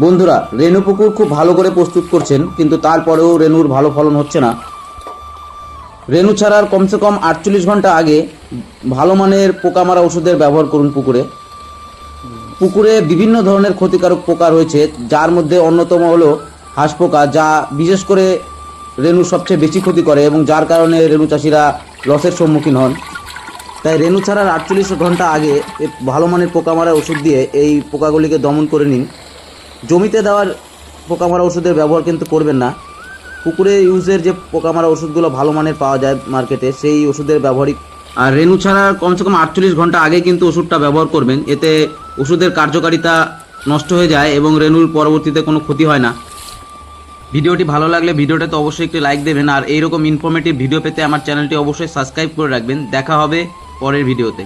বন্ধুরা, রেনু পুকুর খুব ভালো করে প্রস্তুত করছেন, কিন্তু তারপরেও রেনুর ভালো ফলন হচ্ছে না। রেনু ছাড়ার কমসে কম 48 ঘন্টা আগে ভালো মানের পোকা মারা ওষুধের ব্যবহার করুন পুকুরে। পুকুরে বিভিন্ন ধরনের ক্ষতিকারক পোকা রয়েছে, যার মধ্যে অন্যতম হলো হাঁস পোকা, যা বিশেষ করে রেনুর সবচেয়ে বেশি ক্ষতি করে এবং যার কারণে রেনু চাষিরা লসের সম্মুখীন হন। তাই রেনু ছাড়ার 48 ঘন্টা আগে ভালো মানের পোকা মারা ওষুধ দিয়ে এই পোকাগুলিকে দমন করে নিন। জমিতে দেওয়ার পোকা মারা ওষুধের ব্যবহার কিন্তু করবেন না। পুকুরে ইউজের যে পোকা মারা ওষুধগুলো ভালো মানের পাওয়া যায় মার্কেটে, সেই ওষুধের ব্যবহারই। আর রেনু ছাড়ার কমসে কম 48 ঘন্টা আগে কিন্তু ওষুধটা ব্যবহার করবেন, এতে ওষুধের কার্যকারিতা নষ্ট হয়ে যায় এবং রেনুর পরবর্তীতে কোনো ক্ষতি হয় না। ভিডিওটি ভালো লাগলে ভিডিওটাতে অবশ্যই একটি লাইক দেবেন, আর এইরকম ইনফরমেটিভ ভিডিও পেতে আমার চ্যানেলটি অবশ্যই সাবস্ক্রাইব করে রাখবেন। দেখা হবে পরের ভিডিওতে।